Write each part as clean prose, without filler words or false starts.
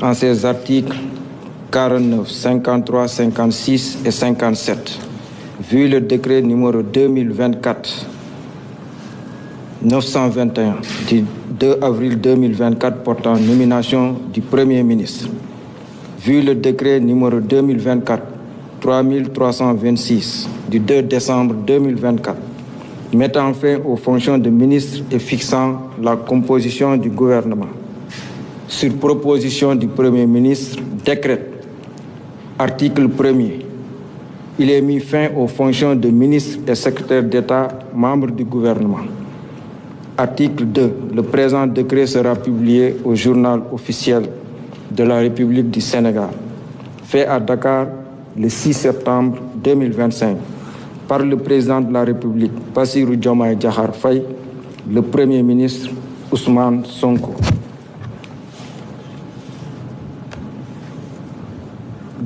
en ses articles 49, 53, 56 et 57, vu le décret numéro 2024-921 du 2 avril 2024 portant nomination du Premier ministre, vu le décret numéro 2024-3326 du 2 décembre 2024, mettant fin aux fonctions de ministre et fixant la composition du gouvernement. Sur proposition du Premier ministre, décrète, article 1er, il est mis fin aux fonctions de ministre et secrétaire d'État, membres du gouvernement. Article 2, le présent décret sera publié au journal officiel de la République du Sénégal, fait à Dakar le 6 septembre 2025, par le président de la République, Bassirou Diomaye Diakhar Faye, le Premier ministre Ousmane Sonko.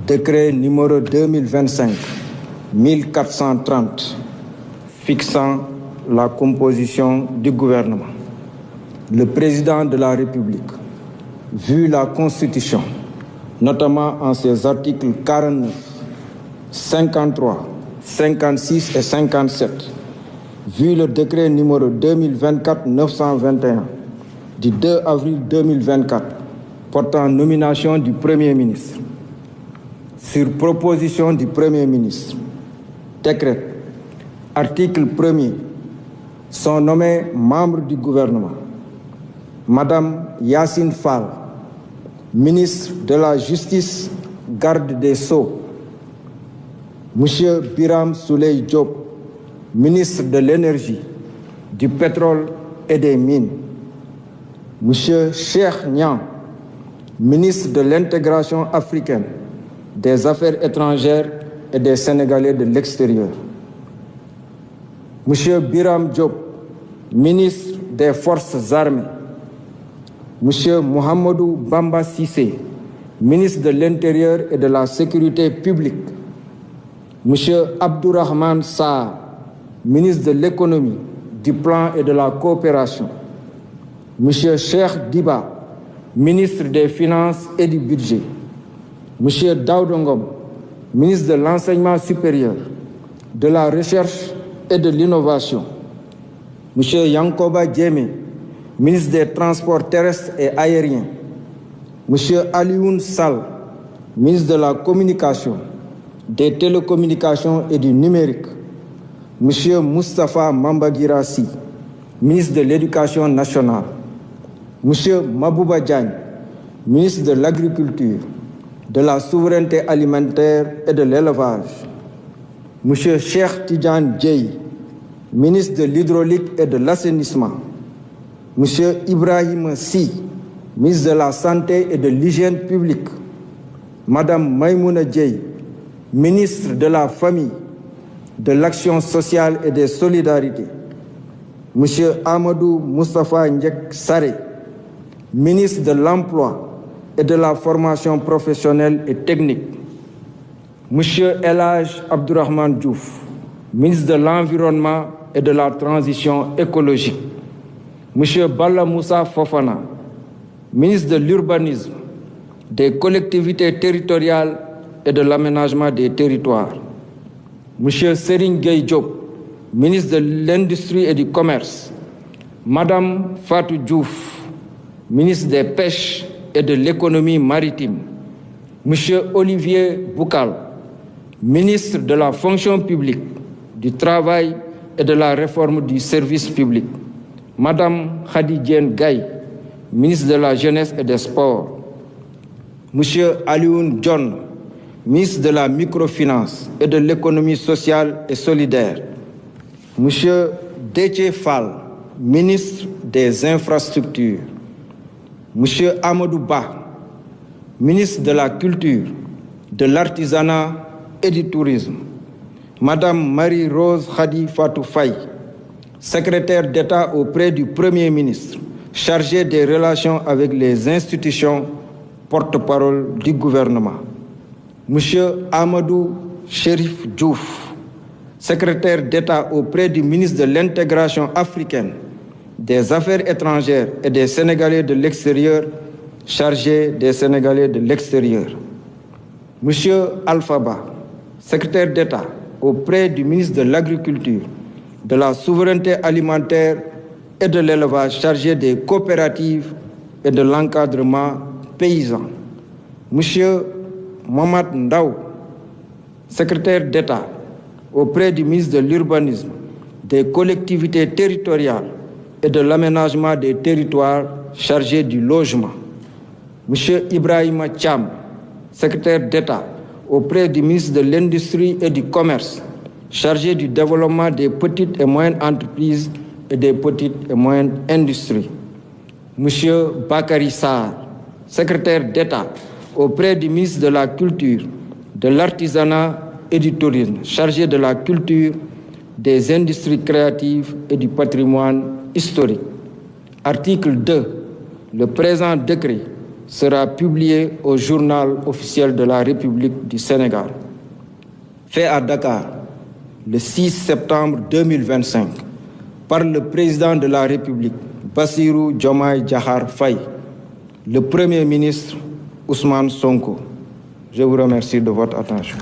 Décret numéro 2025-1430 fixant la composition du gouvernement. Le président de la République, vu la Constitution, notamment en ses articles 49, 53, 56 et 57, vu le décret numéro 2024-921 du 2 avril 2024 portant nomination du Premier ministre, sur proposition du Premier ministre, décret, article 1er, sont nommés membres du gouvernement Madame Yacine Fall, ministre de la Justice, garde des Sceaux, Monsieur Biram Souleye Diop, ministre de l'Énergie, du Pétrole et des Mines, Monsieur Cheikh Niang, ministre de l'Intégration africaine, des Affaires étrangères et des Sénégalais de l'extérieur, Monsieur Biram Diop, ministre des Forces armées, Monsieur Mohamedou Bamba Cissé, ministre de l'Intérieur et de la Sécurité publique, Monsieur Abdourahmane Sarr, ministre de l'Économie, du Plan et de la Coopération, Monsieur Cheikh Diba, ministre des Finances et du Budget, Monsieur Daouda Ngom, ministre de l'Enseignement supérieur, de la Recherche et de l'Innovation, Monsieur Yankoba Diémé, ministre des Transports terrestres et aériens, Monsieur Alioune Sall, ministre de la Communication, des Télécommunications et du Numérique, Monsieur Moustapha Mambagirassi, ministre de l'Éducation nationale, Monsieur Mabouba Diagne, ministre de l'Agriculture, de la Souveraineté alimentaire et de l'Élevage, Monsieur Cheikh Tidiane Dièye, ministre de l'Hydraulique et de l'Assainissement, Monsieur Ibrahim Sy, ministre de la Santé et de l'Hygiène publique, Madame Maïmouna Dièye, ministre de la Famille, de l'Action sociale et des Solidarités, Monsieur Amadou Moustapha Ndiek Sarré, ministre de l'Emploi et de la Formation professionnelle et technique, Monsieur El Hadj Abdourahmane Diouf, ministre de l'Environnement et de la Transition écologique, Monsieur Balla Moussa Fofana, ministre de l'Urbanisme, des Collectivités territoriales et de l'Aménagement des territoires, Monsieur Serigne Gueye Diop, ministre de l'Industrie et du Commerce, Madame Fatou Diouf, ministre des Pêches et de l'Économie maritime, Monsieur Olivier Boukal, ministre de la Fonction publique, du Travail et de la Réforme du service public, Madame Khady Diène Gaye, ministre de la Jeunesse et des Sports, Monsieur Alioune Dione, ministre de la Microfinance et de l'Économie sociale et solidaire, Monsieur Déthié Fall, ministre des Infrastructures, Monsieur Amadou Ba, ministre de la Culture, de l'Artisanat et du Tourisme, Madame Marie-Rose Khady Fatou Faye, secrétaire d'État auprès du Premier ministre, chargée des relations avec les institutions, porte-parole du gouvernement, Monsieur Amadou Chérif Diouf, secrétaire d'État auprès du ministre de l'Intégration africaine, des Affaires étrangères et des Sénégalais de l'extérieur, chargé des Sénégalais de l'extérieur. Monsieur Alpha Ba, secrétaire d'État auprès du ministre de l'Agriculture, de la souveraineté alimentaire et de l'élevage, chargé des coopératives et de l'encadrement paysan. Monsieur Mohamed Ndaw, secrétaire d'État auprès du ministre de l'Urbanisme, des collectivités territoriales et de l'aménagement des territoires, chargé du logement. Monsieur Ibrahima Thiam, secrétaire d'État auprès du ministre de l'Industrie et du Commerce, chargé du développement des petites et moyennes entreprises et des petites et moyennes industries. Monsieur Bakary Sarr, secrétaire d'État auprès du ministre de la Culture, de l'Artisanat et du Tourisme, chargé de la culture, des industries créatives et du patrimoine historique. Article 2. Le présent décret sera publié au journal officiel de la République du Sénégal. Fait à Dakar le 6 septembre 2025 par le président de la République, Bassirou Diomaye Diakhar Faye, le Premier ministre Ousmane Sonko. Je vous remercie de votre attention.